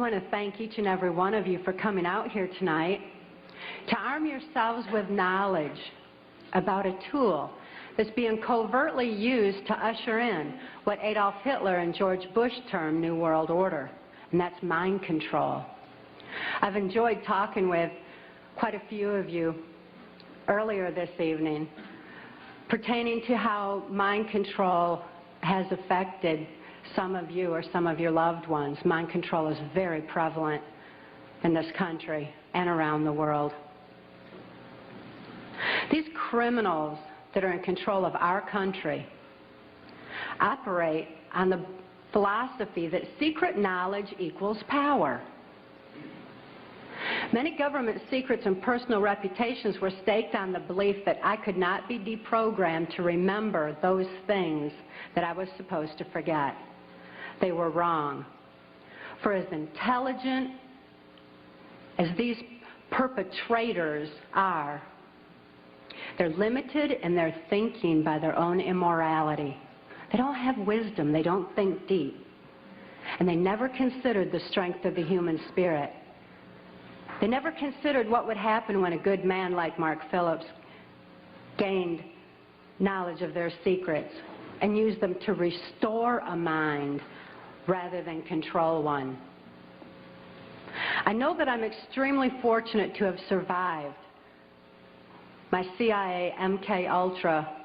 want to thank each and every one of you for coming out here tonight to arm yourselves with knowledge about a tool that's being covertly used to usher in what Adolf Hitler and George Bush termed New World Order, and that's mind control. I've enjoyed talking with quite a few of you earlier this evening pertaining to how mind control has affected some of you or some of your loved ones. Mind control is very prevalent in this country and around the world. These criminals that are in control of our country operate on the philosophy that secret knowledge equals power. Many government secrets and personal reputations were staked on the belief that I could not be deprogrammed to remember those things that I was supposed to forget. They were wrong. For as intelligent as these perpetrators are, they're limited in their thinking by their own immorality. They don't have wisdom. They don't think deep. And they never considered the strength of the human spirit. They never considered what would happen when a good man like Mark Phillips gained knowledge of their secrets and used them to restore a mind rather than control one. I know that I'm extremely fortunate to have survived my CIA, MK Ultra,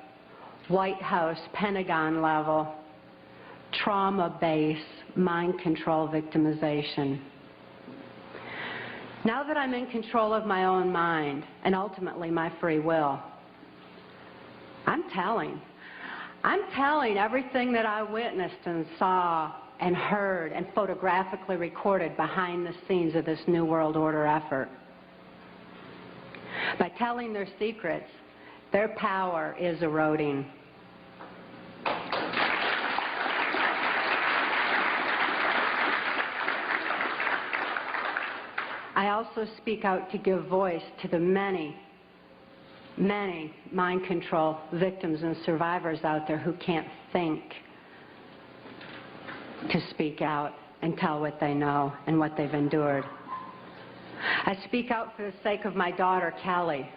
White House, Pentagon level, trauma-based mind control victimization. Now that I'm in control of my own mind and ultimately my free will, I'm telling everything that I witnessed and saw and heard and photographically recorded behind the scenes of this New World Order effort. By telling their secrets, their power is eroding. I also speak out to give voice to the many, many mind control victims and survivors out there who can't think to speak out and tell what they know and what they've endured. I speak out for the sake of my daughter, Kelly,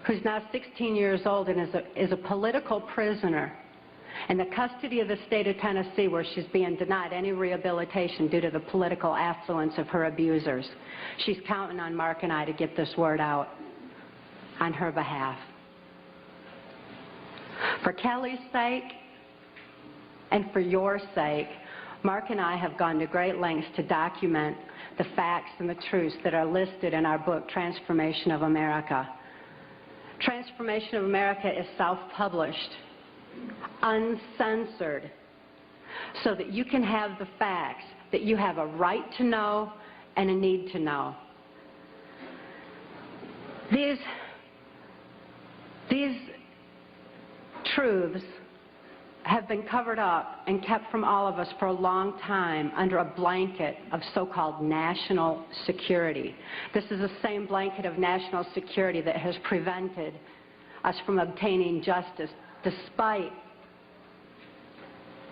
who's now 16 years old and is a political prisoner in the custody of the state of Tennessee, where she's being denied any rehabilitation due to the political affluence of her abusers. She's counting on Mark and I to get this word out on her behalf. For Kelly's sake and for your sake, Mark and I have gone to great lengths to document the facts and the truths that are listed in our book, Transformation of America. Transformation of America is self-published, uncensored, so that you can have the facts that you have a right to know and a need to know. These truths have been covered up and kept from all of us for a long time under a blanket of so-called national security. This is the same blanket of national security that has prevented us from obtaining justice despite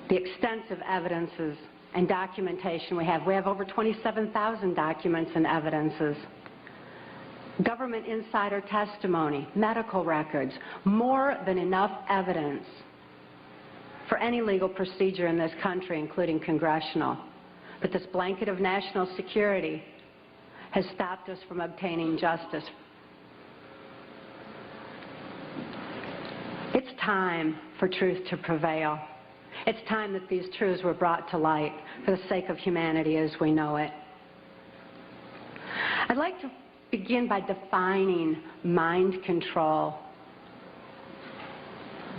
the extensive evidences and documentation we have. We have over 27,000 documents and evidences. Government insider testimony, medical records, more than enough evidence for any legal procedure in this country, including congressional. But this blanket of national security has stopped us from obtaining justice. It's time for truth to prevail. It's time that these truths were brought to light for the sake of humanity as we know it. I'd like to begin by defining mind control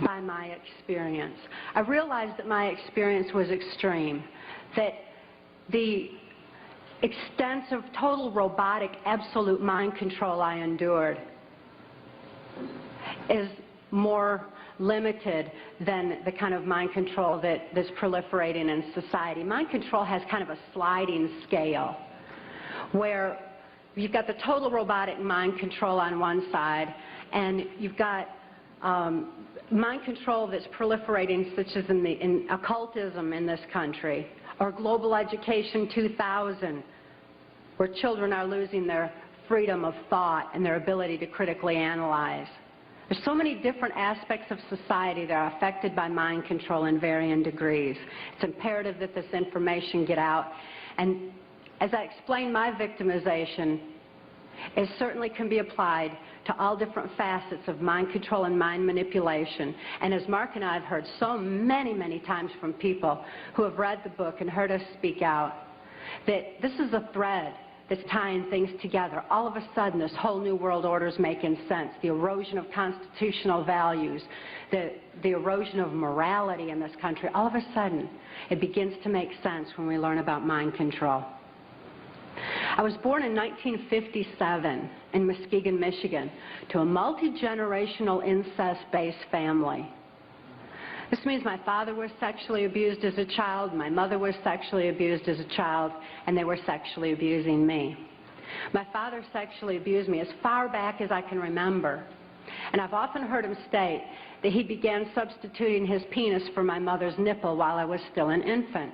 by my experience. I realized that my experience was extreme, that the extensive, total robotic, absolute mind control I endured is more limited than the kind of mind control that's proliferating in society. Mind control has kind of a sliding scale where you've got the total robotic mind control on one side, and you've got mind control that's proliferating, such as in occultism in this country, Or Global Education 2000, where children are losing their freedom of thought and their ability to critically analyze. There's so many different aspects of society that are affected by mind control in varying degrees. It's imperative that this information get out. And as I explained, my victimization, it certainly can be applied to all different facets of mind control and mind manipulation. And as Mark and I have heard so many, many times from people who have read the book and heard us speak out, that this is a thread that's tying things together. All of a sudden, this whole new world order is making sense. The erosion of constitutional values, the erosion of morality in this country, all of a sudden, it begins to make sense when we learn about mind control. I was born in 1957 in Muskegon, Michigan, to a multi-generational incest-based family. This means my father was sexually abused as a child, my mother was sexually abused as a child, and they were sexually abusing me. My father sexually abused me as far back as I can remember, and I've often heard him state that he began substituting his penis for my mother's nipple while I was still an infant.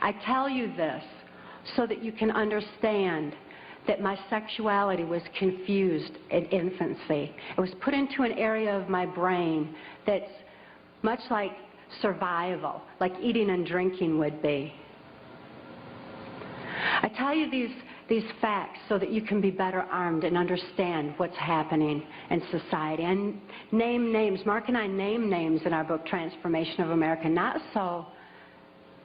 I tell you this so that you can understand that my sexuality was confused in infancy. It was put into an area of my brain that's much like survival, like eating and drinking would be. I tell you these facts so that you can be better armed and understand what's happening in society. And name names. Mark and I name names in our book, Transformation of America, not so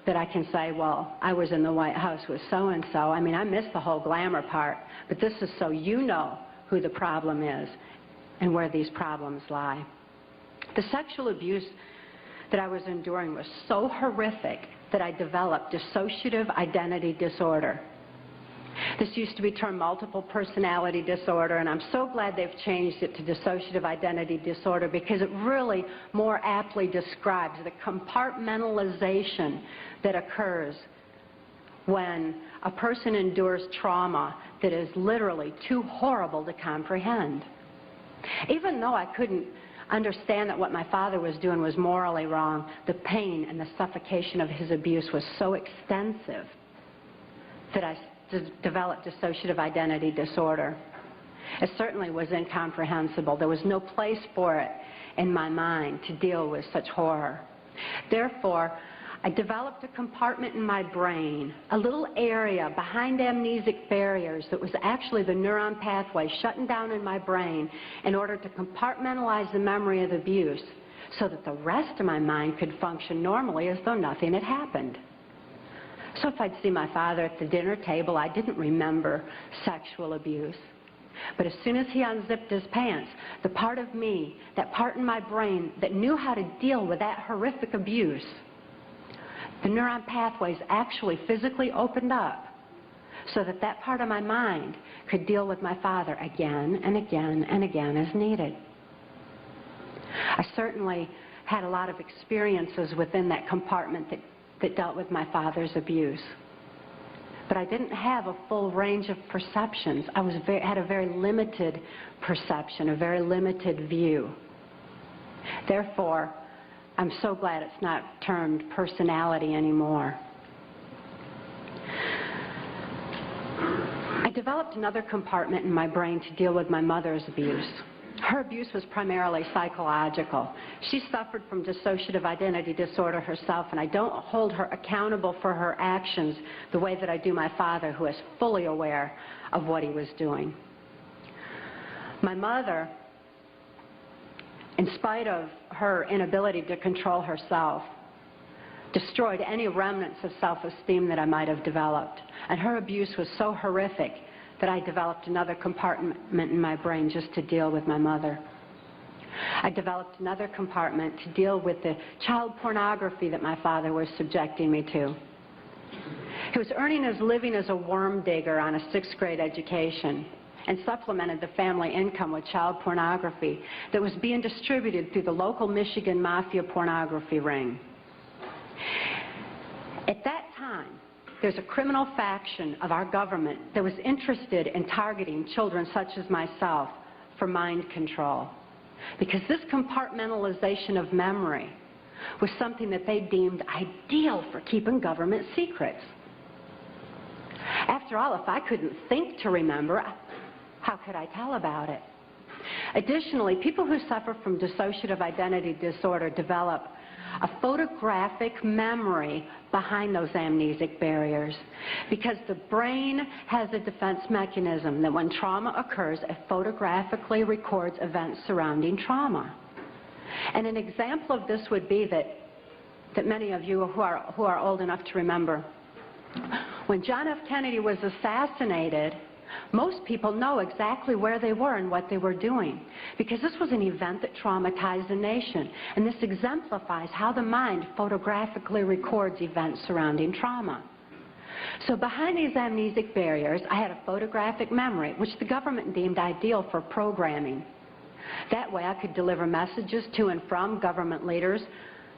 that I can say, well, I was in the White House with so-and-so. I mean, I missed the whole glamour part, but this is so you know who the problem is and where these problems lie. The sexual abuse that I was enduring was so horrific that I developed dissociative identity disorder. This used to be termed multiple personality disorder, and I'm so glad they've changed it to dissociative identity disorder because it really more aptly describes the compartmentalization that occurs when a person endures trauma that is literally too horrible to comprehend. Even though I couldn't understand that what my father was doing was morally wrong, the pain and the suffocation of his abuse was so extensive that I developed dissociative identity disorder. It certainly was incomprehensible. There was no place for it in my mind to deal with such horror. Therefore, I developed a compartment in my brain, a little area behind amnesic barriers that was actually the neuron pathway shutting down in my brain in order to compartmentalize the memory of abuse so that the rest of my mind could function normally as though nothing had happened. So if I'd see my father at the dinner table, I didn't remember sexual abuse. But as soon as he unzipped his pants, the part of me, that part in my brain that knew how to deal with that horrific abuse, the neuron pathways actually physically opened up so that that part of my mind could deal with my father again and again and again as needed. I certainly had a lot of experiences within that compartment that dealt with my father's abuse. But I didn't have a full range of perceptions. I had a very limited perception, a very limited view. Therefore, I'm so glad it's not termed personality anymore. I developed another compartment in my brain to deal with my mother's abuse. Her abuse was primarily psychological. She suffered from dissociative identity disorder herself, and I don't hold her accountable for her actions the way that I do my father, who is fully aware of what he was doing. My mother, in spite of her inability to control herself, destroyed any remnants of self-esteem that I might have developed. And her abuse was so horrific that I developed another compartment in my brain just to deal with my mother. I developed another compartment to deal with the child pornography that my father was subjecting me to. He was earning his living as a worm digger on a 6th grade education and supplemented the family income with child pornography that was being distributed through the local Michigan mafia pornography ring. At that time, there's a criminal faction of our government that was interested in targeting children such as myself for mind control. Because this compartmentalization of memory was something that they deemed ideal for keeping government secrets. After all, if I couldn't think to remember, how could I tell about it? Additionally, people who suffer from dissociative identity disorder develop a photographic memory behind those amnesic barriers, because the brain has a defense mechanism that when trauma occurs, it photographically records events surrounding trauma. And an example of this would be that many of you who are old enough to remember, when John F. Kennedy was assassinated, most people know exactly where they were and what they were doing, because this was an event that traumatized the nation. And this exemplifies how the mind photographically records events surrounding trauma. So behind these amnesic barriers, I had a photographic memory, which the government deemed ideal for programming. That way I could deliver messages to and from government leaders,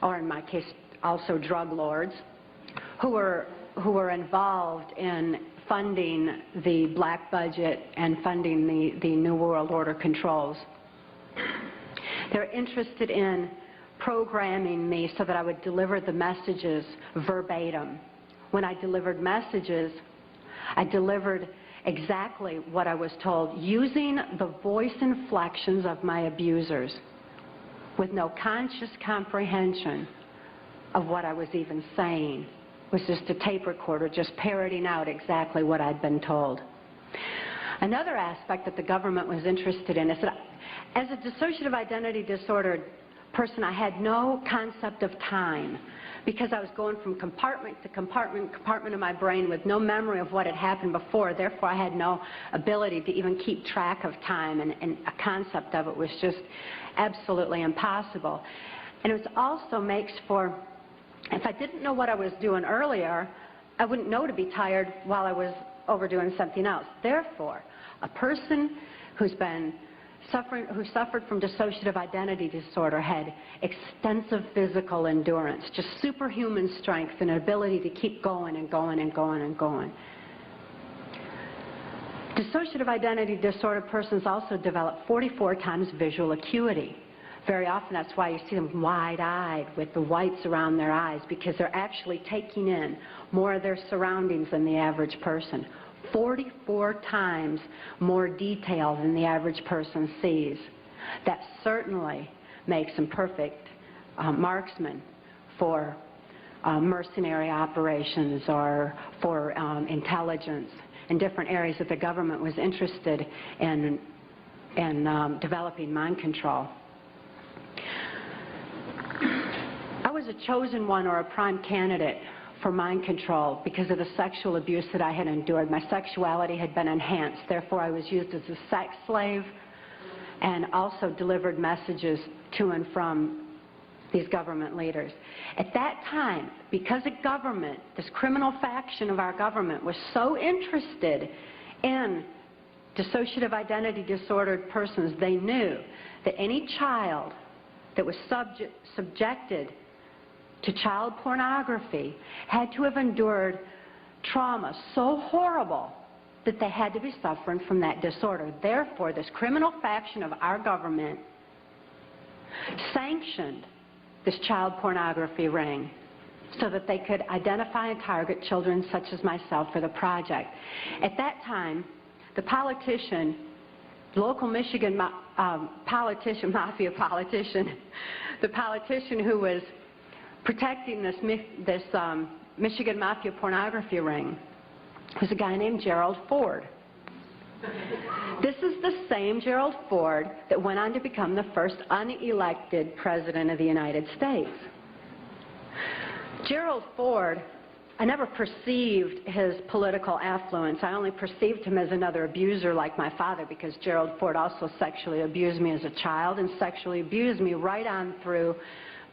or in my case, also drug lords, who were involved in funding the black budget and funding the New World Order controls. They're interested in programming me so that I would deliver the messages verbatim. When I delivered messages, I delivered exactly what I was told, using the voice inflections of my abusers, with no conscious comprehension of what I was even saying. It was just a tape recorder just parroting out exactly what I'd been told. Another aspect that the government was interested in is that as a dissociative identity disordered person, I had no concept of time, because I was going from compartment to compartment of my brain with no memory of what had happened before. Therefore, I had no ability to even keep track of time, and a concept of it was just absolutely impossible. And it also makes for, if I didn't know what I was doing earlier, I wouldn't know to be tired while I was overdoing something else. Therefore, a person who suffered from dissociative identity disorder had extensive physical endurance, just superhuman strength and an ability to keep going and going and going and going. Dissociative identity disorder persons also develop 44 times visual acuity. Very often that's why you see them wide-eyed with the whites around their eyes, because they're actually taking in more of their surroundings than the average person. 44 times more detail than the average person sees. That certainly makes them perfect marksmen for mercenary operations or for intelligence in different areas that the government was interested in developing mind control. I was a chosen one, or a prime candidate, for mind control because of the sexual abuse that I had endured. My sexuality had been enhanced. Therefore, I was used as a sex slave and also delivered messages to and from these government leaders. At that time, because the government, this criminal faction of our government, was so interested in dissociative identity disordered persons, they knew that any child that was subjected to child pornography had to have endured trauma so horrible that they had to be suffering from that disorder. Therefore, this criminal faction of our government sanctioned this child pornography ring so that they could identify and target children such as myself for the project. At that time, the politician, local Michigan politician, mafia politician, the politician who was protecting this Michigan mafia pornography ring was a guy named Gerald Ford. This is the same Gerald Ford that went on to become the first unelected president of the United States. Gerald Ford, I never perceived his political affluence. I only perceived him as another abuser like my father, because Gerald Ford also sexually abused me as a child and sexually abused me right on through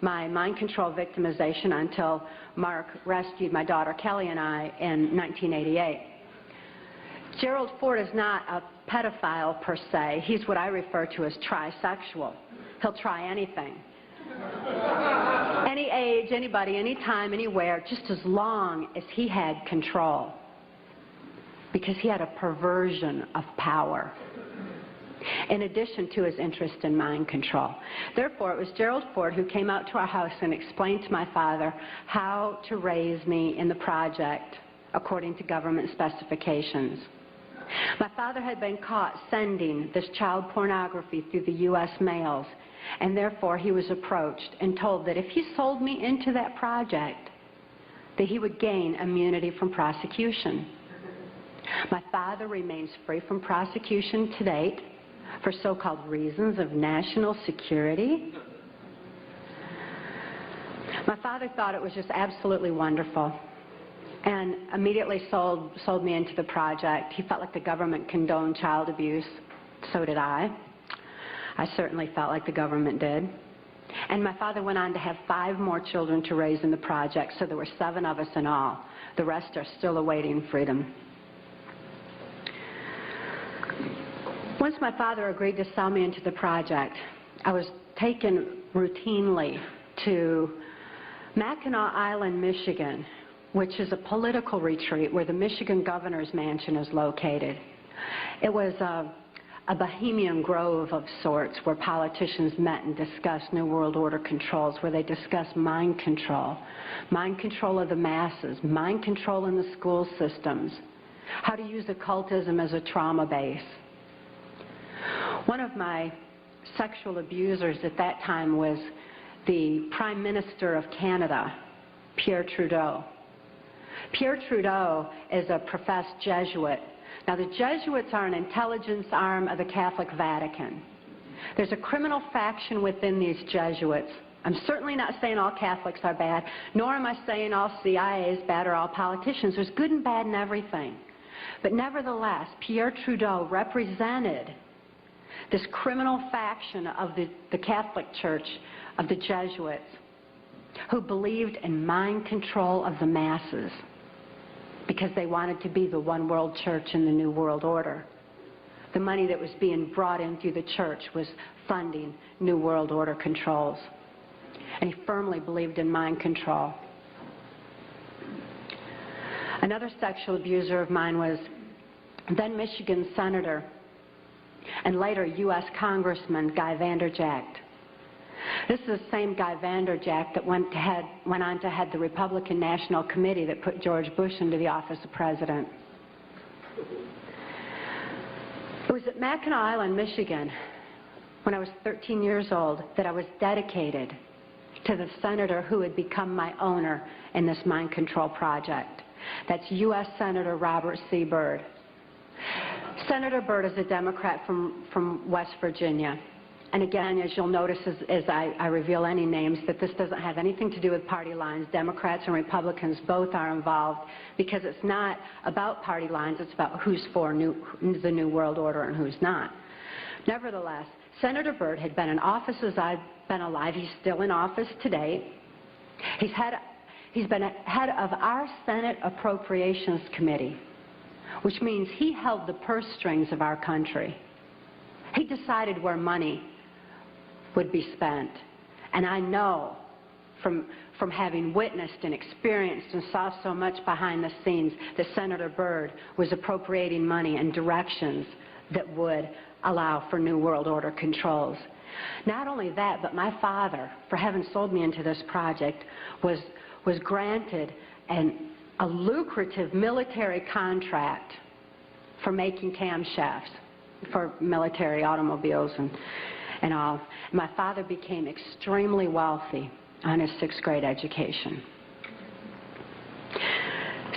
my mind control victimization until Mark rescued my daughter Kelly and I in 1988. Gerald Ford is not a pedophile per se. He's what I refer to as trisexual. He'll try anything. Any age, anybody, anytime, anywhere, just as long as he had control. Because he had a perversion of power. in addition to his interest in mind control. Therefore, it was Gerald Ford who came out to our house and explained to my father how to raise me in the project according to government specifications. My father had been caught sending this child pornography through the U.S. mails, and therefore he was approached and told that if he sold me into that project, that he would gain immunity from prosecution. My father remains free from prosecution to date for so-called reasons of national security. My father thought it was just absolutely wonderful and immediately sold me into the project. He felt like the government condoned child abuse. So did I. I certainly felt like the government did. And my father went on to have 5 more children to raise in the project, so there were 7 of us in all. The rest are still awaiting freedom. Once my father agreed to sell me into the project, I was taken routinely to Mackinac Island, Michigan, which is a political retreat where the Michigan governor's mansion is located. It was a bohemian grove of sorts where politicians met and discussed New World Order controls, where they discussed mind control of the masses, mind control in the school systems, how to use occultism as a trauma base. One of my sexual abusers at that time was the Prime Minister of Canada, Pierre Trudeau. Pierre Trudeau is a professed Jesuit. Now, the Jesuits are an intelligence arm of the Catholic Vatican. There's a criminal faction within these Jesuits. I'm certainly not saying all Catholics are bad, nor am I saying all CIA is bad or all politicians. There's good and bad in everything. But nevertheless, Pierre Trudeau represented this criminal faction of the Catholic Church, of the Jesuits, who believed in mind control of the masses because they wanted to be the one world church in the New World Order. The money that was being brought in through the church was funding New World Order controls. And he firmly believed in mind control. Another sexual abuser of mine was then Michigan Senator and later U.S. Congressman Guy Vanderjagt. This is the same Guy Vanderjagt that went on to head the Republican National Committee that put George Bush into the office of president. It was at Mackinac Island, Michigan, when I was 13 years old, that I was dedicated to the senator who had become my owner in this mind control project. That's U.S. Senator Robert C. Byrd. Senator Byrd is a Democrat from West Virginia. And again, as you'll notice as I reveal any names, that this doesn't have anything to do with party lines. Democrats and Republicans both are involved because it's not about party lines, it's about who's for the New World Order and who's not. Nevertheless, Senator Byrd had been in office as I've been alive. He's still in office today. He's been head of our Senate Appropriations Committee, which means he held the purse strings of our country. He decided where money would be spent. And I know from having witnessed and experienced and saw so much behind the scenes that Senator Byrd was appropriating money in directions that would allow for New World Order controls. Not only that, but my father, for having sold me into this project, was granted a lucrative military contract for making camshafts for military automobiles and all. My father became extremely wealthy on his 6th grade education.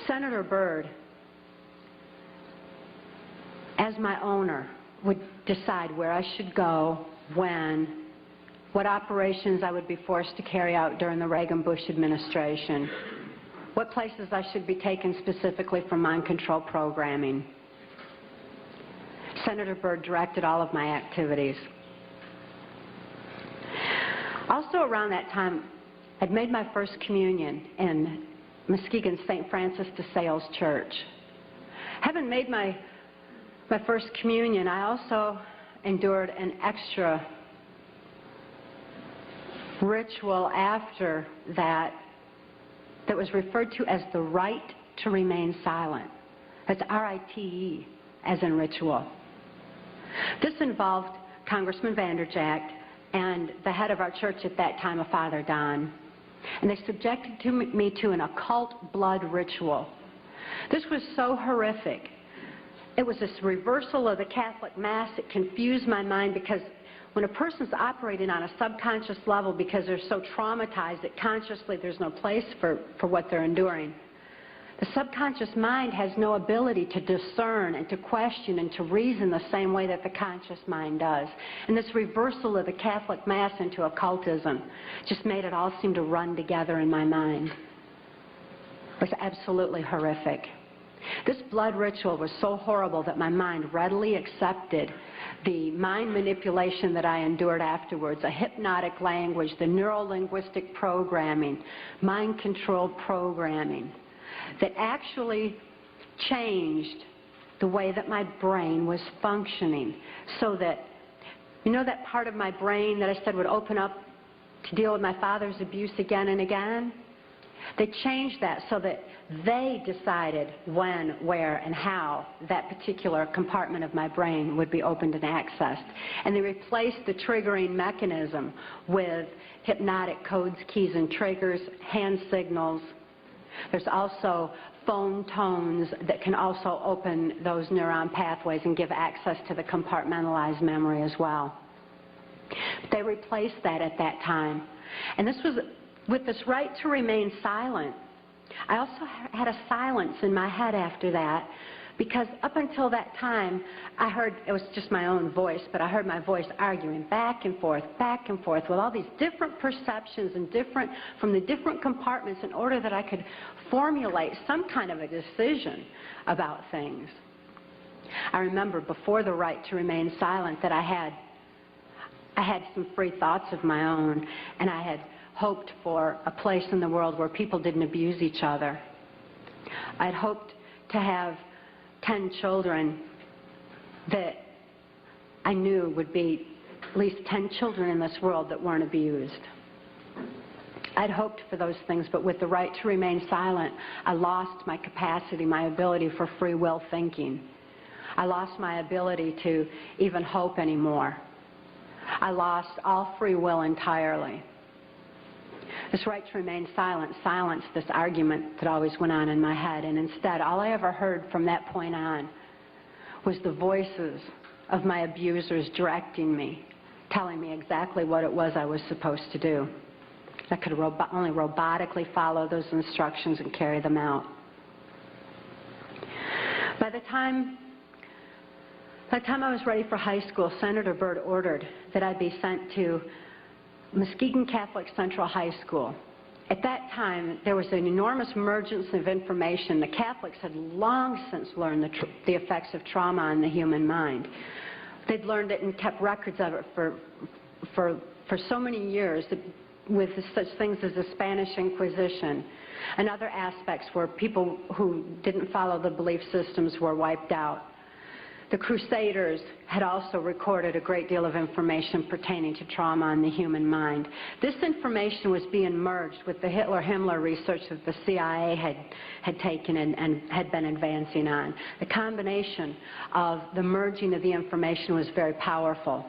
Senator Byrd, as my owner, would decide where I should go, when, what operations I would be forced to carry out during the Reagan-Bush administration, what places I should be taken specifically for mind control programming. Senator Byrd directed all of my activities. Also around that time, I'd made my first communion in Muskegon's St. Francis de Sales Church. Having made my first communion, I also endured an extra ritual after that was referred to as the rite to remain silent. That's R-I-T-E, as in ritual. This involved Congressman Vanderjagt and the head of our church at that time, a Father Don. And they subjected me to an occult blood ritual. This was so horrific. It was this reversal of the Catholic Mass. It confused my mind because when a person's operating on a subconscious level because they're so traumatized that consciously there's no place for what they're enduring, the subconscious mind has no ability to discern and to question and to reason the same way that the conscious mind does. And this reversal of the Catholic Mass into occultism just made it all seem to run together in my mind. It was absolutely horrific. This blood ritual was so horrible that my mind readily accepted the mind manipulation that I endured afterwards, a hypnotic language, the neuro-linguistic programming, mind-controlled programming, that actually changed the way that my brain was functioning. So that, you know that part of my brain that I said would open up to deal with my father's abuse again and again? They changed that so that they decided when, where, and how that particular compartment of my brain would be opened and accessed. And they replaced the triggering mechanism with hypnotic codes, keys, and triggers, hand signals. There's also phone tones that can also open those neuron pathways and give access to the compartmentalized memory as well. They replaced that at that time. And this was with this right to remain silent. I also had a silence in my head after that, because up until that time, I heard, it was just my own voice, but I heard my voice arguing back and forth with all these different perceptions and from the different compartments in order that I could formulate some kind of a decision about things. I remember before the right to remain silent that I had some free thoughts of my own, and I had hoped for a place in the world where people didn't abuse each other. I'd hoped to have 10 children that I knew would be at least 10 children in this world that weren't abused. I'd hoped for those things, but with the right to remain silent, I lost my capacity, my ability for free will thinking. I lost my ability to even hope anymore. I lost all free will entirely. This right to remain silent silenced this argument that always went on in my head, and instead all I ever heard from that point on was the voices of my abusers directing me, telling me exactly what it was I was supposed to do. I could only robotically follow those instructions and carry them out. By the time I was ready for high school, Senator Byrd ordered that I be sent to Muskegon Catholic Central High School. At that time, there was an enormous emergence of information. The Catholics had long since learned the effects of trauma on the human mind. They'd learned it and kept records of it for so many years, with such things as the Spanish Inquisition and other aspects where people who didn't follow the belief systems were wiped out. The Crusaders had also recorded a great deal of information pertaining to trauma on the human mind. This information was being merged with the Hitler-Himmler research that the CIA had taken and had been advancing on. The combination of the merging of the information was very powerful.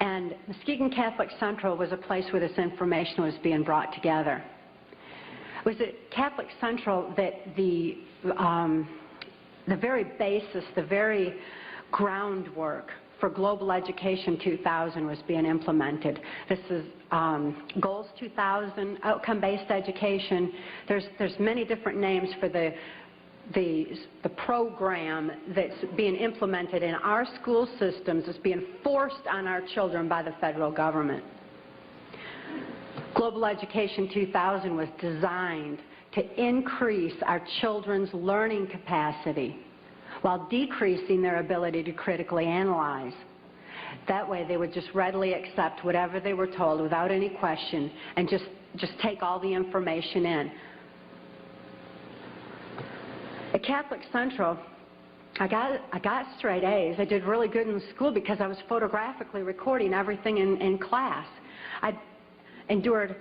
And Muskegon Catholic Central was a place where this information was being brought together. It was at Catholic Central that the very basis, the very groundwork for Global Education 2000 was being implemented. This is Goals 2000, outcome-based education. There's many different names for the program that's being implemented in our school systems. It's being forced on our children by the federal government. Global Education 2000 was designed to increase our children's learning capacity while decreasing their ability to critically analyze. That way they would just readily accept whatever they were told without any question and just take all the information in. At Catholic Central, I got straight A's. I did really good in school because I was photographically recording everything in class. I endured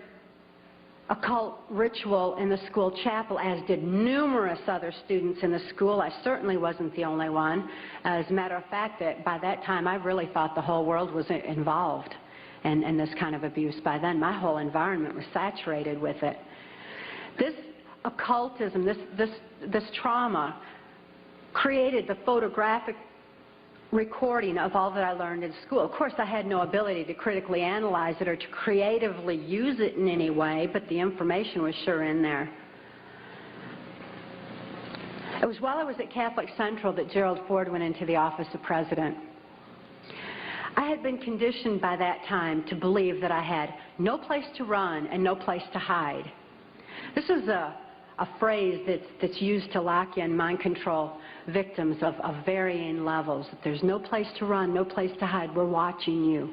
occult ritual in the school chapel, as did numerous other students in the school. I certainly wasn't the only one. As a matter of fact, by that time, I really thought the whole world was involved in this kind of abuse. By then, my whole environment was saturated with it. This occultism, this trauma, created the photographic recording of all that I learned in school. Of course, I had no ability to critically analyze it or to creatively use it in any way, but the information was sure in there. It was while I was at Catholic Central that Gerald Ford went into the office of president. I had been conditioned by that time to believe that I had no place to run and no place to hide. This is a phrase that's used to lock in mind control victims of varying levels. There's no place to run, no place to hide. We're watching you.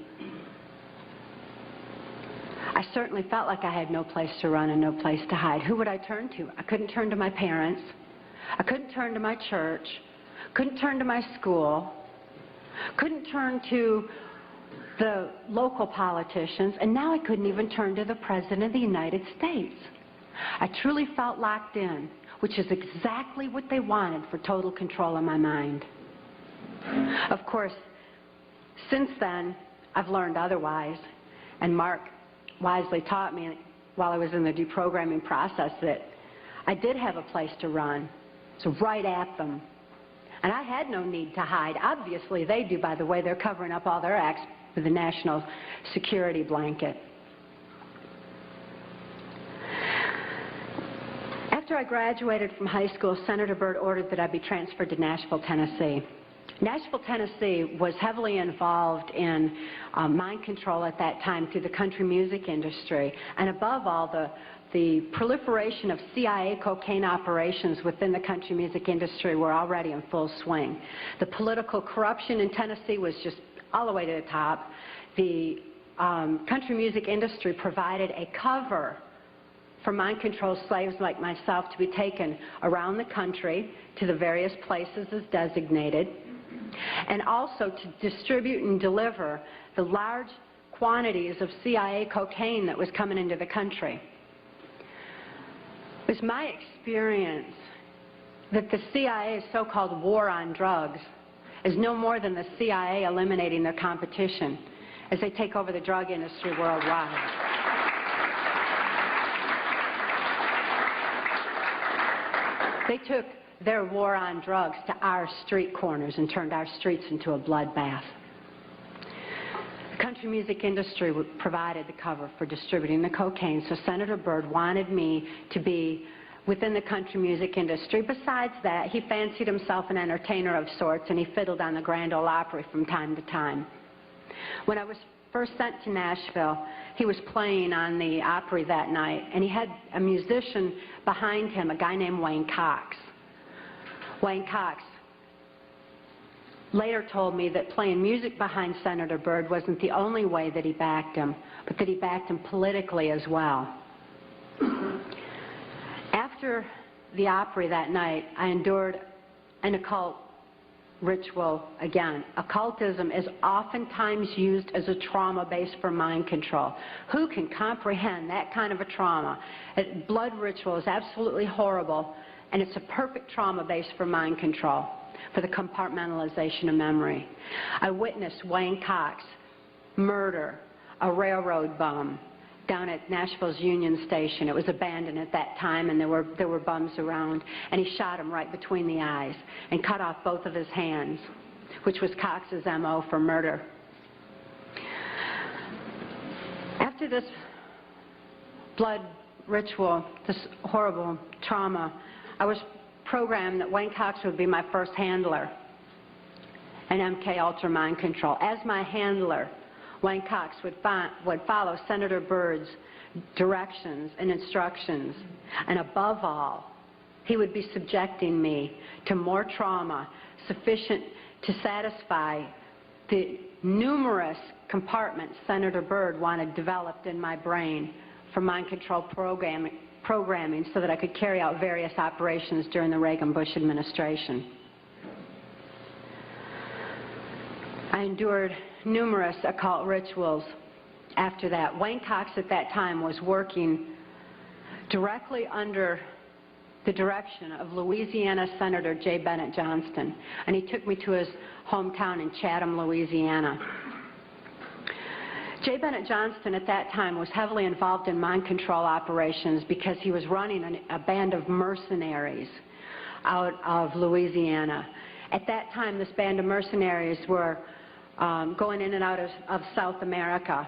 I certainly felt like I had no place to run and no place to hide. Who would I turn to? I couldn't turn to my parents. I couldn't turn to my church. Couldn't turn to my school. Couldn't turn to the local politicians. And now I couldn't even turn to the President of the United States. I truly felt locked in, which is exactly what they wanted for total control of my mind. Of course, since then, I've learned otherwise, and Mark wisely taught me while I was in the deprogramming process that I did have a place to run, so right at them. And I had no need to hide. Obviously, they do, by the way. They're covering up all their acts with the national security blanket. After I graduated from high school, Senator Byrd ordered that I be transferred to Nashville, Tennessee. Nashville, Tennessee was heavily involved in mind control at that time through the country music industry, and above all, the proliferation of CIA cocaine operations within the country music industry were already in full swing. The political corruption in Tennessee was just all the way to the top. The country music industry provided a cover for mind-controlled slaves like myself to be taken around the country to the various places as designated, and also to distribute and deliver the large quantities of CIA cocaine that was coming into the country. It was my experience that the CIA's so-called war on drugs is no more than the CIA eliminating their competition as they take over the drug industry worldwide. They took their war on drugs to our street corners and turned our streets into a bloodbath. The country music industry provided the cover for distributing the cocaine, so Senator Byrd wanted me to be within the country music industry. Besides that, he fancied himself an entertainer of sorts, and he fiddled on the Grand Ole Opry from time to time. When I was first sent to Nashville, he was playing on the Opry that night, and he had a musician behind him, a guy named Wayne Cox. Wayne Cox later told me that playing music behind Senator Byrd wasn't the only way that he backed him, but that he backed him politically as well. After the Opry that night, I endured an occult ritual again. Occultism is oftentimes used as a trauma base for mind control. Who can comprehend that kind of a trauma? Blood ritual is absolutely horrible, and it's a perfect trauma base for mind control, for the compartmentalization of memory. I witnessed Wayne Cox murder a railroad bum down at Nashville's Union Station. It was abandoned at that time, and there were bums around, and he shot him right between the eyes and cut off both of his hands, which was Cox's MO for murder. After this blood ritual, this horrible trauma, I was programmed that Wayne Cox would be my first handler in MK Ultra Mind Control. As my handler, Wayne Cox would follow Senator Byrd's directions and instructions, and above all, he would be subjecting me to more trauma sufficient to satisfy the numerous compartments Senator Byrd wanted developed in my brain for mind control programming so that I could carry out various operations during the Reagan-Bush administration. I endured numerous occult rituals after that. Wayne Cox at that time was working directly under the direction of Louisiana Senator J. Bennett Johnston, and he took me to his hometown in Chatham, Louisiana. J. Bennett Johnston at that time was heavily involved in mind control operations because he was running a band of mercenaries out of Louisiana. At that time, this band of mercenaries were going in and out of South America.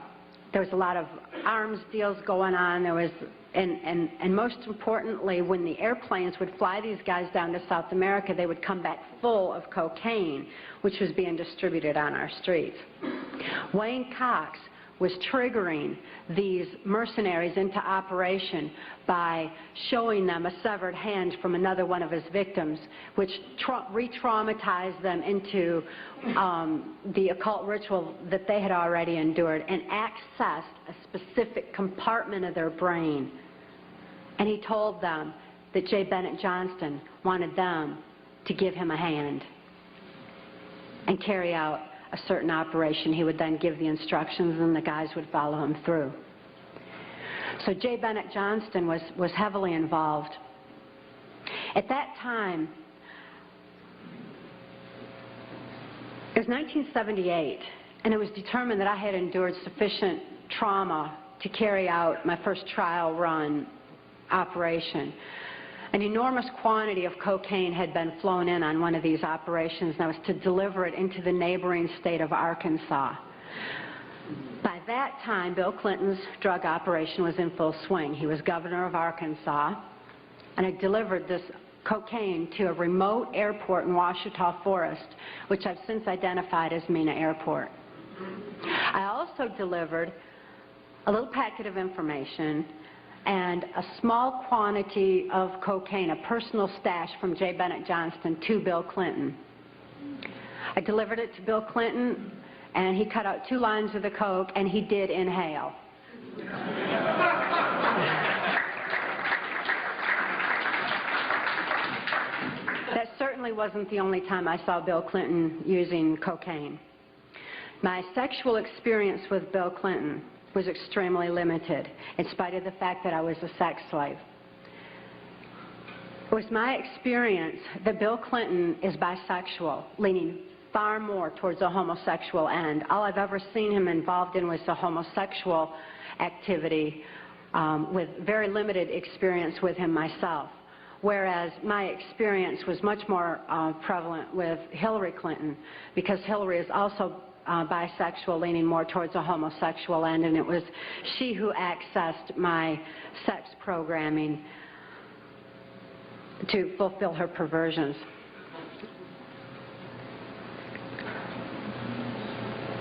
There was a lot of arms deals going on. There was, and most importantly, when the airplanes would fly these guys down to South America, they would come back full of cocaine, which was being distributed on our streets. Wayne Cox was triggering these mercenaries into operation by showing them a severed hand from another one of his victims, which re-traumatized them into the occult ritual that they had already endured and accessed a specific compartment of their brain. And he told them that J. Bennett Johnston wanted them to give him a hand and carry out a certain operation. He would then give the instructions and the guys would follow him through. So J. Bennett Johnston was heavily involved. At that time, it was 1978, and it was determined that I had endured sufficient trauma to carry out my first trial run operation. An enormous quantity of cocaine had been flown in on one of these operations, and I was to deliver it into the neighboring state of Arkansas. By that time, Bill Clinton's drug operation was in full swing. He was governor of Arkansas, and I delivered this cocaine to a remote airport in Ouachita Forest, which I've since identified as Mena Airport. I also delivered a little packet of information and a small quantity of cocaine, a personal stash from J. Bennett Johnston, to Bill Clinton. I delivered it to Bill Clinton, and he cut out 2 lines of the coke, and he did inhale. That certainly wasn't the only time I saw Bill Clinton using cocaine. My sexual experience with Bill Clinton was extremely limited, in spite of the fact that I was a sex slave. It was my experience that Bill Clinton is bisexual, leaning far more towards a homosexual end. All I've ever seen him involved in was a homosexual activity, with very limited experience with him myself. Whereas my experience was much more prevalent with Hillary Clinton, because Hillary is also bisexual, leaning more towards a homosexual end, and it was she who accessed my sex programming to fulfill her perversions.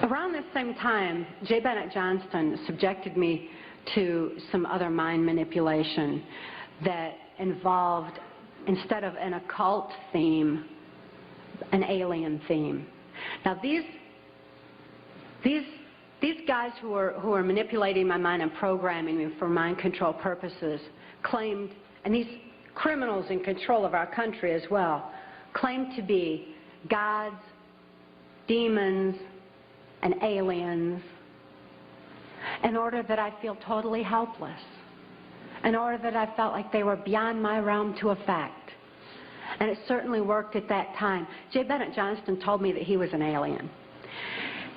Around this same time, J. Bennett Johnston subjected me to some other mind manipulation that involved, instead of an occult theme, an alien theme. Now these guys who are manipulating my mind and programming me for mind control purposes claimed, and these criminals in control of our country as well, claimed to be gods, demons, and aliens, in order that I feel totally helpless, in order that I felt like they were beyond my realm to affect. And it certainly worked at that time. J. Bennett Johnston told me that he was an alien.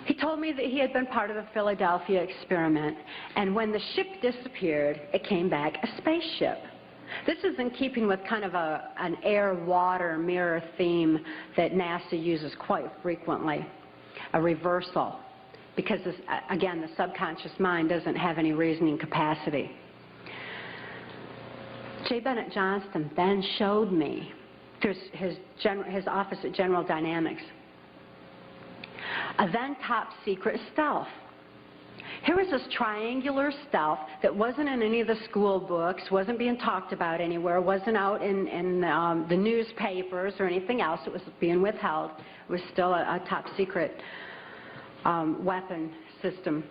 He told me that he had been part of the Philadelphia experiment, and when the ship disappeared, it came back a spaceship. This is in keeping with kind of an air-water mirror theme that NASA uses quite frequently, a reversal, because, again, the subconscious mind doesn't have any reasoning capacity. J. Bennett Johnston then showed me, through his office at General Dynamics, a then top-secret stealth. Here was this triangular stealth that wasn't in any of the school books, wasn't being talked about anywhere, wasn't out in the newspapers or anything else. It was being withheld. It was still a top-secret weapon system.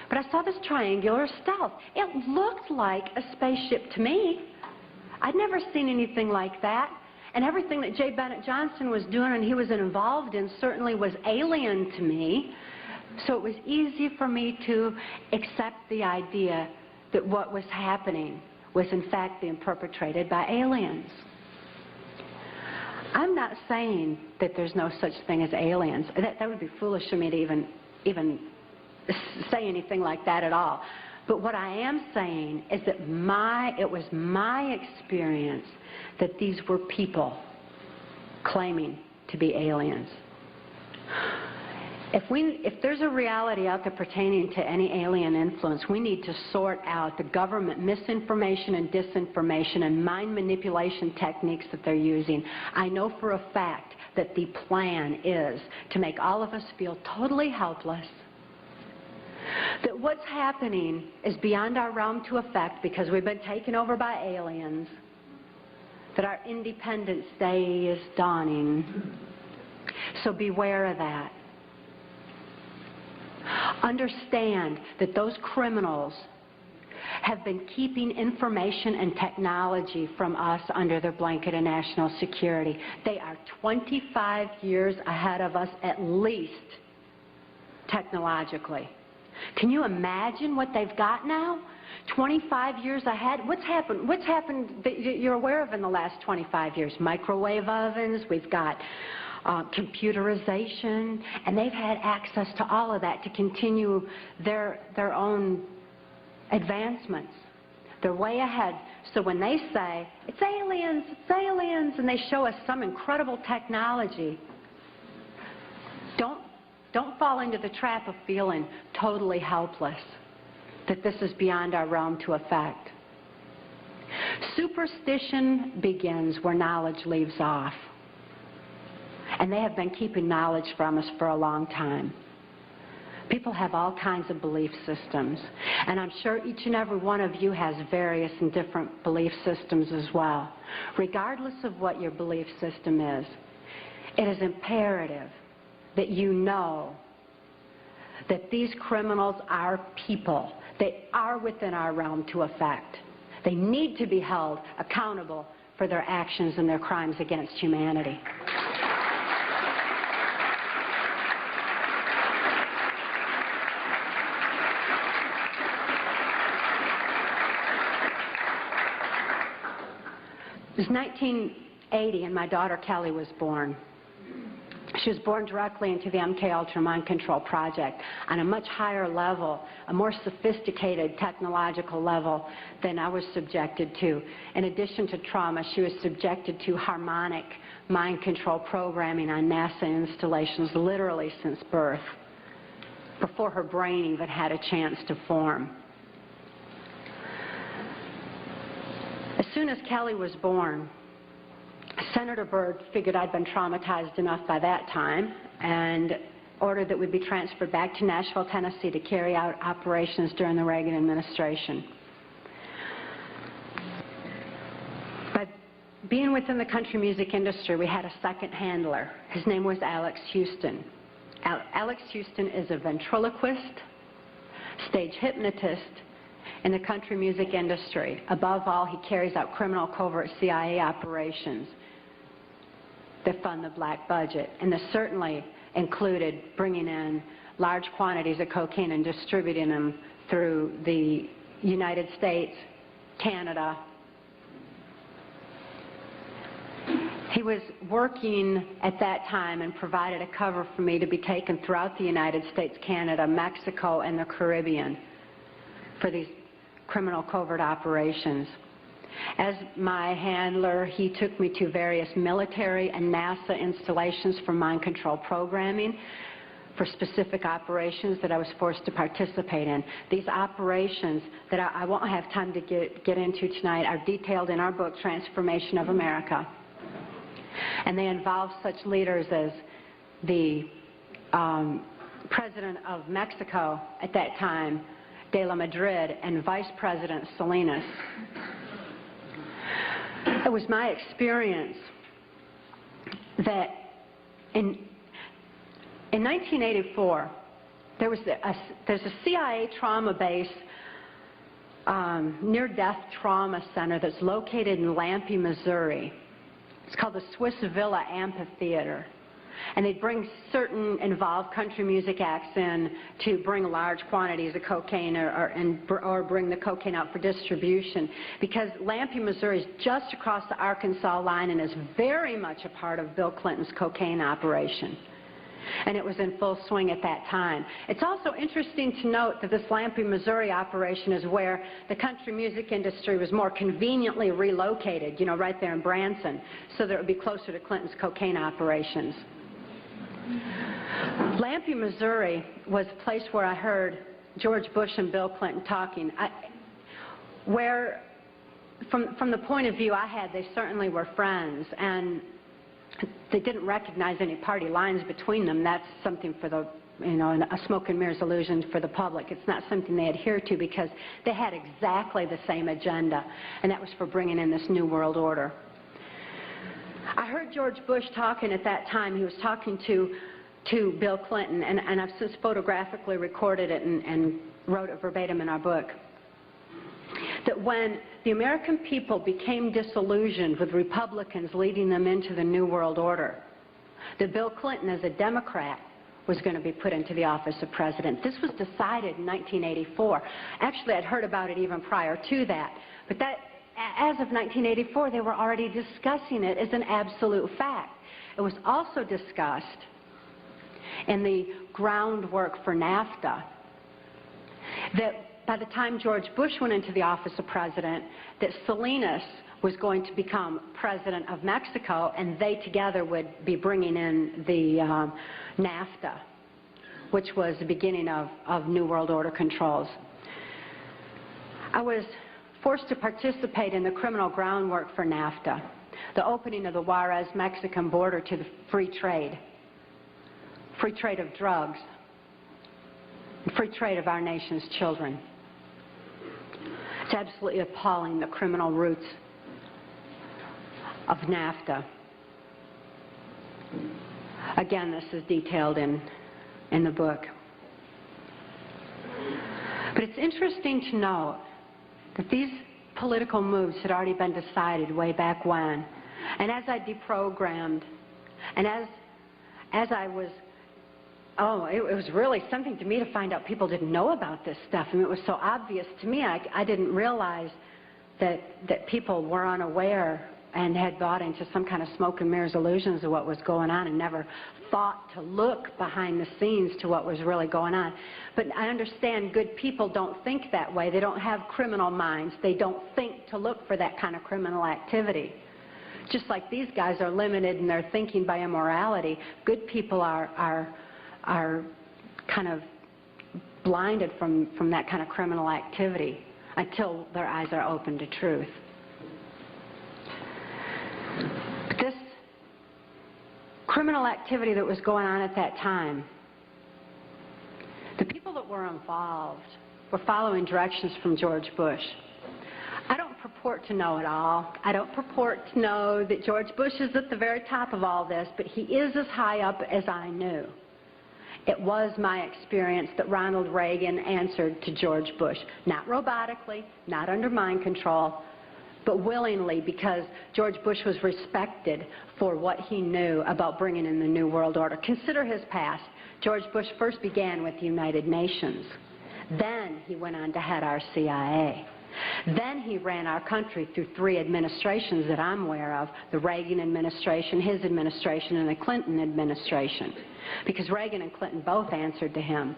But I saw this triangular stealth. It looked like a spaceship to me. I'd never seen anything like that. And everything that J. Bennett Johnston was doing and he was involved in certainly was alien to me. So it was easy for me to accept the idea that what was happening was in fact being perpetrated by aliens. I'm not saying that there's no such thing as aliens. That would be foolish of me to even say anything like that at all. But what I am saying is that it was my experience that these were people claiming to be aliens. If there's a reality out there pertaining to any alien influence, we need to sort out the government misinformation and disinformation and mind manipulation techniques that they're using. I know for a fact that the plan is to make all of us feel totally helpless, that what's happening is beyond our realm to affect because we've been taken over by aliens, that our Independence Day is dawning. So beware of that. Understand that those criminals have been keeping information and technology from us under their blanket of national security. They are 25 years ahead of us at least, technologically. Can you imagine what they've got now? 25 years ahead? What's happened that you're aware of in the last 25 years? Microwave ovens, we've got computerization, and they've had access to all of that to continue their own advancements. They're way ahead. So when they say, it's aliens, and they show us some incredible technology, don't fall into the trap of feeling totally helpless, that this is beyond our realm to affect. Superstition begins where knowledge leaves off. And they have been keeping knowledge from us for a long time. People have all kinds of belief systems. And I'm sure each and every one of you has various and different belief systems as well. Regardless of what your belief system is, it is imperative that you know that these criminals are people. They are within our realm to affect. They need to be held accountable for their actions and their crimes against humanity. It was 1980 and my daughter Kelly was born. She was born directly into the MK-Ultra Mind Control Project on a much higher level, a more sophisticated technological level than I was subjected to. In addition to trauma, she was subjected to harmonic mind control programming on NASA installations literally since birth, before her brain even had a chance to form. As soon as Kelly was born, Senator Byrd figured I'd been traumatized enough by that time and ordered that we be transferred back to Nashville, Tennessee to carry out operations during the Reagan administration. By being within the country music industry, we had a second handler. His name was Alex Houston. Alex Houston is a ventriloquist, stage hypnotist, in the country music industry. Above all, he carries out criminal covert CIA operations that fund the black budget. And this certainly included bringing in large quantities of cocaine and distributing them through the United States, Canada. He was working at that time and provided a cover for me to be taken throughout the United States, Canada, Mexico, and the Caribbean for these criminal covert operations. As my handler, he took me to various military and NASA installations for mind control programming for specific operations that I was forced to participate in. These operations that I won't have time to get into tonight are detailed in our book, Transformation of America. And they involve such leaders as the President of Mexico at that time, De la Madrid, and Vice President Salinas. It was my experience that in 1984, there's a CIA trauma base, near-death trauma center that's located in Lampe, Missouri. It's called the Swiss Villa Amphitheater. And they'd bring certain involved country music acts in to bring large quantities of cocaine or bring the cocaine out for distribution. Because Lampe, Missouri is just across the Arkansas line and is very much a part of Bill Clinton's cocaine operation. And it was in full swing at that time. It's also interesting to note that this Lampe, Missouri operation is where the country music industry was more conveniently relocated, you know, right there in Branson, so that it would be closer to Clinton's cocaine operations. Lampe, Missouri was a place where I heard George Bush and Bill Clinton talking, where from the point of view I had, they certainly were friends, and they didn't recognize any party lines between them. That's something for the, you know, a smoke and mirrors illusion for the public. It's not something they adhere to because they had exactly the same agenda, and that was for bringing in this New World Order. I heard George Bush talking at that time. He was talking to Bill Clinton, and I've since photographically recorded it and wrote it verbatim in our book, that when the American people became disillusioned with Republicans leading them into the New World Order, that Bill Clinton, as a Democrat, was going to be put into the office of president. This was decided in 1984. Actually, I'd heard about it even prior to that. But that, as of 1984, they were already discussing it as an absolute fact. It was also discussed in the groundwork for NAFTA that by the time George Bush went into the office of president, that Salinas was going to become president of Mexico, and they together would be bringing in the NAFTA, which was the beginning of New World Order controls. I was forced to participate in the criminal groundwork for NAFTA, the opening of the Juarez-Mexican border to the free trade of drugs, free trade of our nation's children. It's absolutely appalling, the criminal roots of NAFTA. Again, this is detailed in the book. But it's interesting to note that these political moves had already been decided way back when. And as I deprogrammed, and as I was, it was really something to me to find out people didn't know about this stuff. I mean, it was so obvious to me. I didn't realize that people were unaware and had bought into some kind of smoke and mirrors illusions of what was going on and never thought to look behind the scenes to what was really going on. But I understand good people don't think that way. They don't have criminal minds. They don't think to look for that kind of criminal activity. Just like these guys are limited in their thinking by immorality, good people are kind of blinded from that kind of criminal activity until their eyes are open to truth. But this criminal activity that was going on at that time, the people that were involved were following directions from George Bush. I don't purport to know it all. I don't purport to know that George Bush is at the very top of all this, but he is as high up as I knew. It was my experience that Ronald Reagan answered to George Bush, not robotically, not under mind control, but willingly, because George Bush was respected for what he knew about bringing in the New World Order. Consider his past. George Bush first began with the United Nations. Then he went on to head our CIA. Then he ran our country through 3 administrations that I'm aware of, the Reagan administration, his administration, and the Clinton administration, because Reagan and Clinton both answered to him.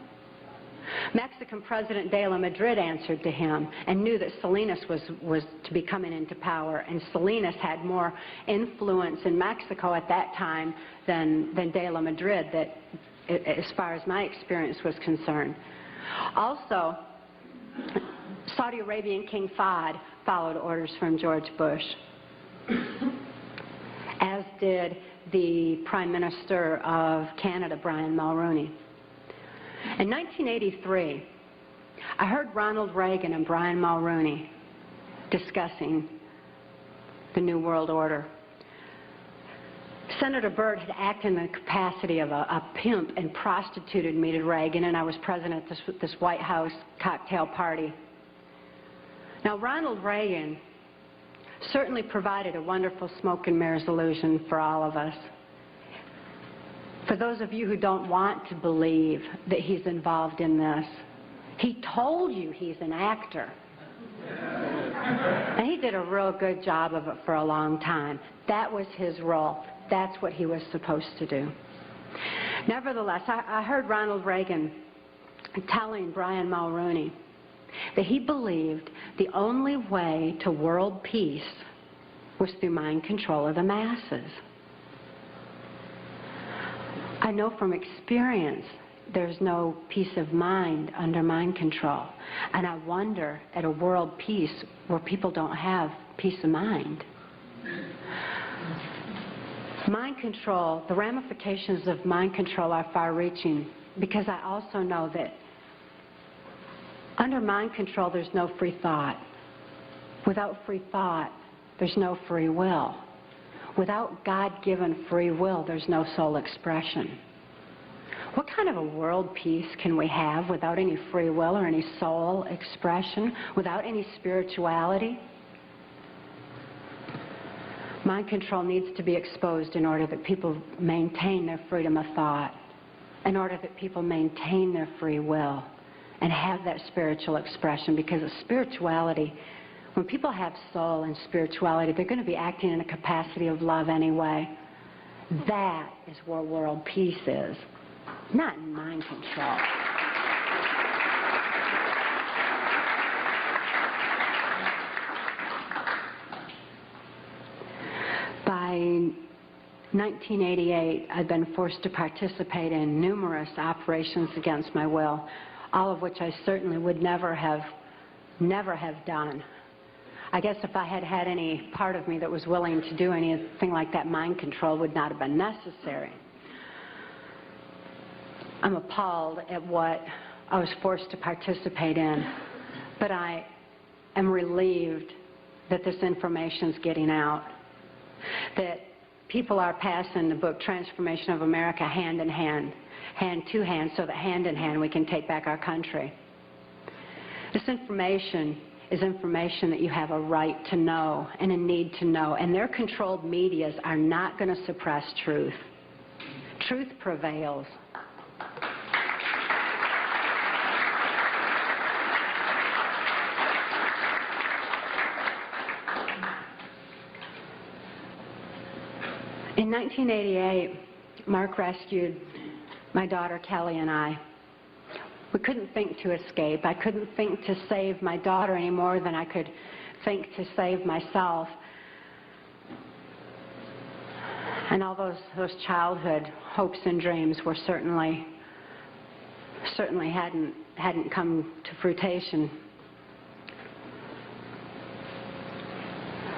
Mexican President de la Madrid answered to him and knew that Salinas was to be coming into power, and Salinas had more influence in Mexico at that time than de la Madrid, that, as far as my experience was concerned. Also, Saudi Arabian King Fahd followed orders from George Bush, as did the Prime Minister of Canada, Brian Mulroney. In 1983, I heard Ronald Reagan and Brian Mulroney discussing the New World Order. Senator Byrd had acted in the capacity of a pimp and prostituted me to Reagan, and I was present at this White House cocktail party. Now, Ronald Reagan certainly provided a wonderful smoke and mirrors illusion for all of us. For those of you who don't want to believe that he's involved in this, he told you he's an actor. And he did a real good job of it for a long time. That was his role. That's what he was supposed to do. Nevertheless, I heard Ronald Reagan telling Brian Mulroney that he believed the only way to world peace was through mind control of the masses. I know from experience there's no peace of mind under mind control. And I wonder at a world peace where people don't have peace of mind. Mind control, the ramifications of mind control are far-reaching, because I also know that under mind control there's no free thought. Without free thought, there's no free will. Without God-given free will, there's no soul expression. What kind of a world peace can we have without any free will or any soul expression, without any spirituality? Mind control needs to be exposed in order that people maintain their freedom of thought, in order that people maintain their free will and have that spiritual expression, because of spirituality, when people have soul and spirituality, they're going to be acting in a capacity of love anyway. That is where world peace is, not in mind control. By 1988, I'd been forced to participate in numerous operations against my will, all of which I certainly would never have done. I guess if I had had any part of me that was willing to do anything like that, mind control would not have been necessary. I'm appalled at what I was forced to participate in, but I am relieved that this information's getting out, that people are passing the book Transformation of America hand in hand, hand to hand, so that hand in hand we can take back our country. This information is information that you have a right to know and a need to know, and their controlled medias are not going to suppress truth. Truth prevails. In 1988, Mark rescued my daughter Kelly and I. We couldn't think to escape. I couldn't think to save my daughter any more than I could think to save myself. And all those childhood hopes and dreams were certainly hadn't come to fruition.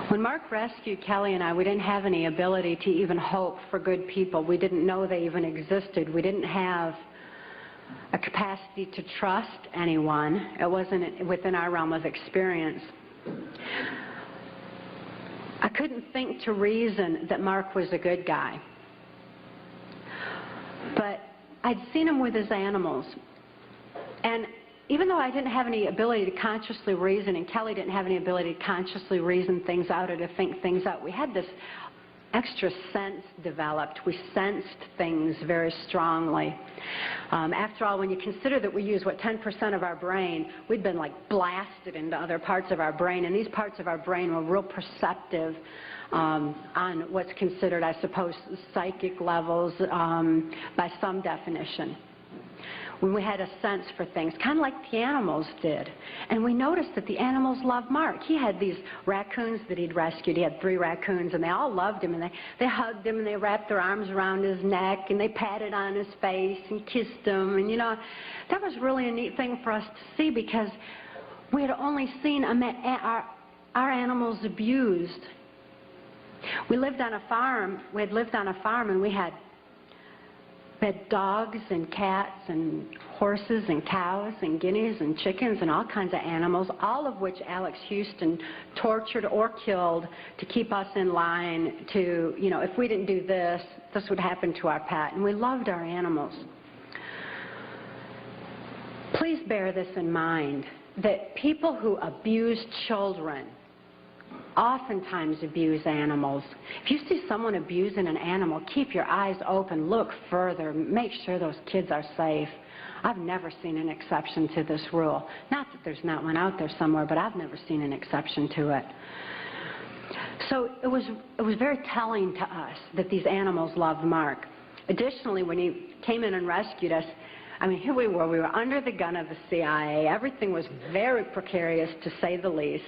When Mark rescued Kelly and I, we didn't have any ability to even hope for good people. We didn't know they even existed. We didn't have a capacity to trust anyone. It wasn't within our realm of experience. I couldn't think to reason that Mark was a good guy. But I'd seen him with his animals. And even though I didn't have any ability to consciously reason, and Kelly didn't have any ability to consciously reason things out or to think things out, we had this extra sense developed. We sensed things very strongly. After all, when you consider that we use, 10% of our brain, we'd been like blasted into other parts of our brain, and these parts of our brain were real perceptive on what's considered, I suppose, psychic levels by some definition. When we had a sense for things, kind of like the animals did. And we noticed that the animals loved Mark. He had these raccoons that he'd rescued. He had 3 raccoons, and they all loved him, and they hugged him, and they wrapped their arms around his neck, and they patted on his face and kissed him. And, you know, that was really a neat thing for us to see, because we had only seen our animals abused. We lived on a farm. We had lived on a farm, and we had dogs and cats and horses and cows and guineas and chickens and all kinds of animals, all of which Alex Houston tortured or killed to keep us in line to, you know, if we didn't do this, this would happen to our pet. And we loved our animals. Please bear this in mind, that people who abuse children oftentimes abuse animals. If you see someone abusing an animal, keep your eyes open, look further, make sure those kids are safe. I've never seen an exception to this rule. Not that there's not one out there somewhere, but I've never seen an exception to it. So it was very telling to us that these animals loved Mark. Additionally, when he came in and rescued us, I mean, here we were under the gun of the CIA. Everything was very precarious, to say the least.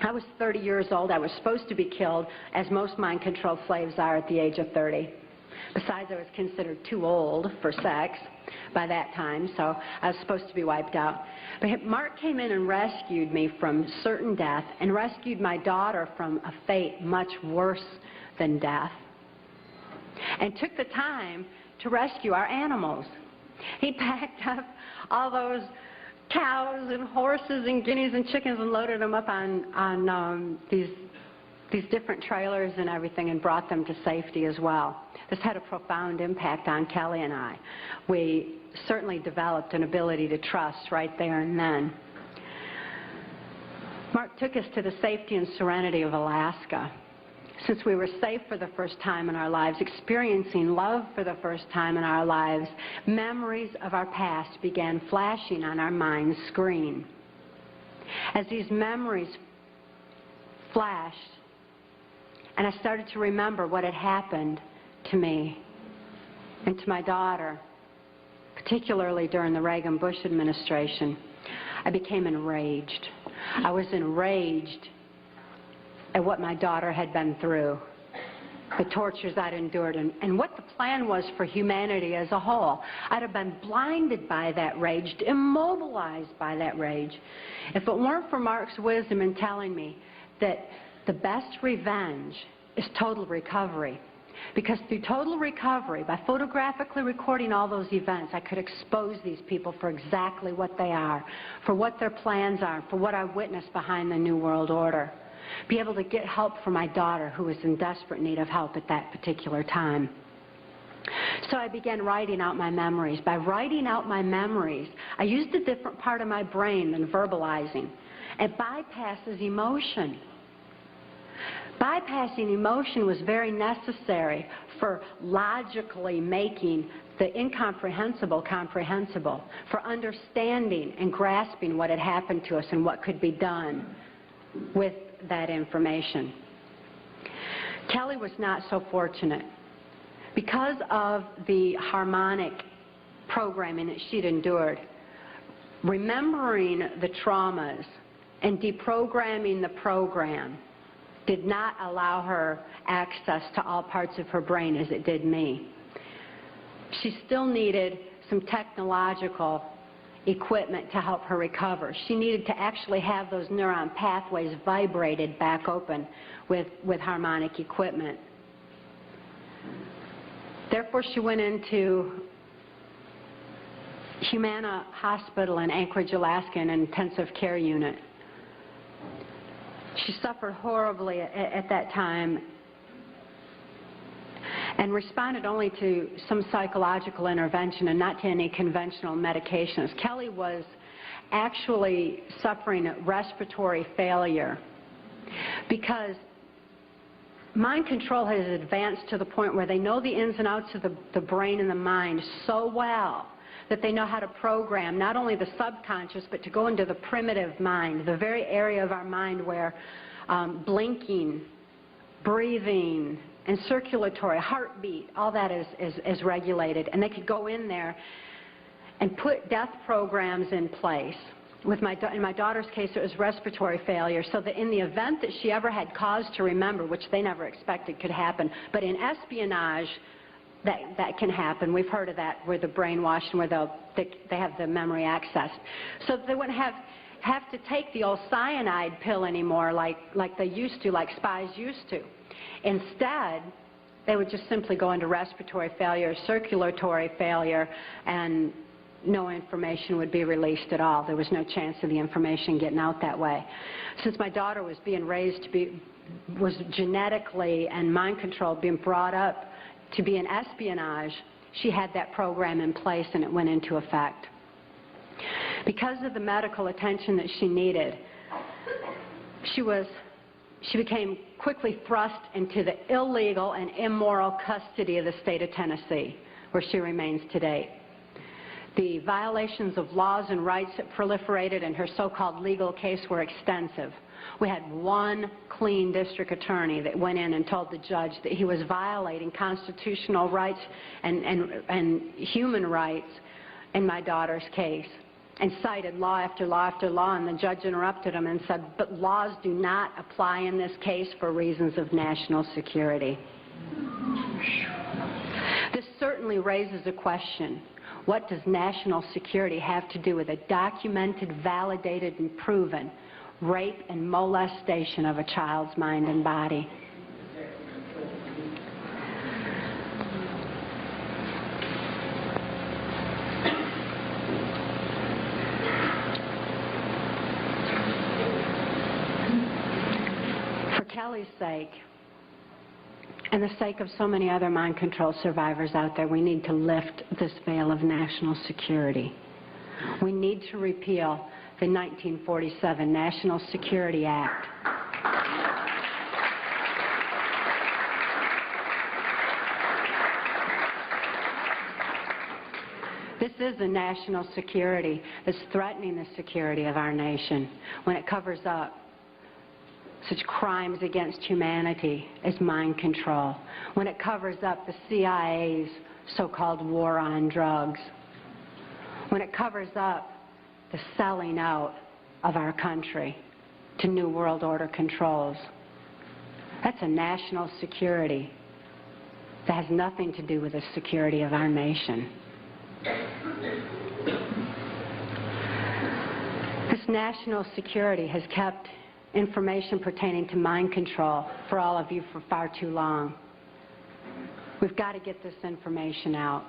I was 30 years old. I was supposed to be killed, as most mind-controlled slaves are at the age of 30. Besides, I was considered too old for sex by that time, so I was supposed to be wiped out. But Mark came in and rescued me from certain death and rescued my daughter from a fate much worse than death, and took the time to rescue our animals. He packed up all those cows and horses and guineas and chickens and loaded them up on these different trailers and everything and brought them to safety as well. This had a profound impact on Kelly and I. We certainly developed an ability to trust right there and then. Mark took us to the safety and serenity of Alaska. Since we were safe for the first time in our lives, experiencing love for the first time in our lives, memories of our past began flashing on our mind's screen. As these memories flashed, and I started to remember what had happened to me and to my daughter, particularly during the Reagan-Bush administration, I became enraged. I was enraged at what my daughter had been through, the tortures I'd endured, and what the plan was for humanity as a whole. I'd have been blinded by that rage, immobilized by that rage, if it weren't for Mark's wisdom in telling me that the best revenge is total recovery. Because through total recovery, by photographically recording all those events, I could expose these people for exactly what they are, for what their plans are, for what I witnessed behind the New World Order. Be able to get help for my daughter, who was in desperate need of help at that particular time. So I began writing out my memories. By writing out my memories, I used a different part of my brain than verbalizing. It bypasses emotion. Bypassing emotion was very necessary for logically making the incomprehensible comprehensible, for understanding and grasping what had happened to us and what could be done with that information. Kelly was not so fortunate. Because of the harmonic programming that she'd endured, remembering the traumas and deprogramming the program did not allow her access to all parts of her brain as it did me. She still needed some technological equipment to help her recover. She needed to actually have those neuron pathways vibrated back open with harmonic equipment. Therefore, she went into Humana Hospital in Anchorage, Alaska, in an intensive care unit. She suffered horribly at that time and responded only to some psychological intervention and not to any conventional medications. Kelly was actually suffering respiratory failure because mind control has advanced to the point where they know the ins and outs of the brain and the mind so well that they know how to program not only the subconscious, but to go into the primitive mind, the very area of our mind where blinking, breathing, and circulatory, heartbeat, all that is regulated. And they could go in there and put death programs in place. In my daughter's case, it was respiratory failure, so that in the event that she ever had cause to remember, which they never expected could happen, but in espionage, that can happen. We've heard of that, where they're brainwashed and where they have the memory accessed. So they wouldn't have to take the old cyanide pill anymore like they used to, like spies used to. Instead, they would just simply go into respiratory failure, circulatory failure, and no information would be released at all. There was no chance of the information getting out that way. Since my daughter was being raised was genetically and mind controlled, being brought up to be in espionage, she had that program in place and it went into effect. Because of the medical attention that she needed, she was she became quickly thrust into the illegal and immoral custody of the state of Tennessee, where she remains today. The violations of laws and rights that proliferated in her so-called legal case were extensive. We had one clean district attorney that went in and told the judge that he was violating constitutional rights and human rights in my daughter's case, and cited law after law after law, and the judge interrupted him and said, but laws do not apply in this case for reasons of national security. This certainly raises a question. What does national security have to do with a documented, validated, and proven rape and molestation of a child's mind and body? For Kelly's sake, and the sake of so many other mind control survivors out there, we need to lift this veil of national security. We need to repeal the 1947 National Security Act. This is a national security that's threatening the security of our nation when it covers up such crimes against humanity as mind control, when it covers up the CIA's so-called war on drugs, when it covers up the selling out of our country to New World Order controls. That's a national security that has nothing to do with the security of our nation. This national security has kept information pertaining to mind control for all of you for far too long. We've got to get this information out.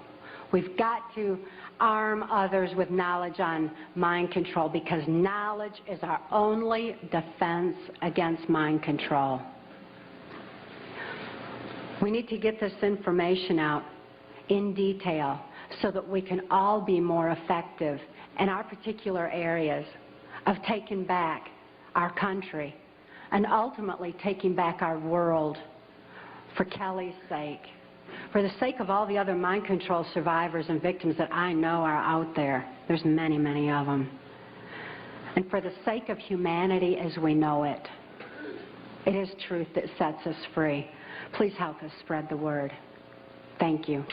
We've got to arm others with knowledge on mind control, because knowledge is our only defense against mind control. We need to get this information out in detail so that we can all be more effective in our particular areas of taking back our country and ultimately taking back our world, for Kelly's sake, for the sake of all the other mind control survivors and victims that I know are out there. There's many, many of them. And for the sake of humanity as we know it. It is truth that sets us free. Please help us spread the word. Thank you.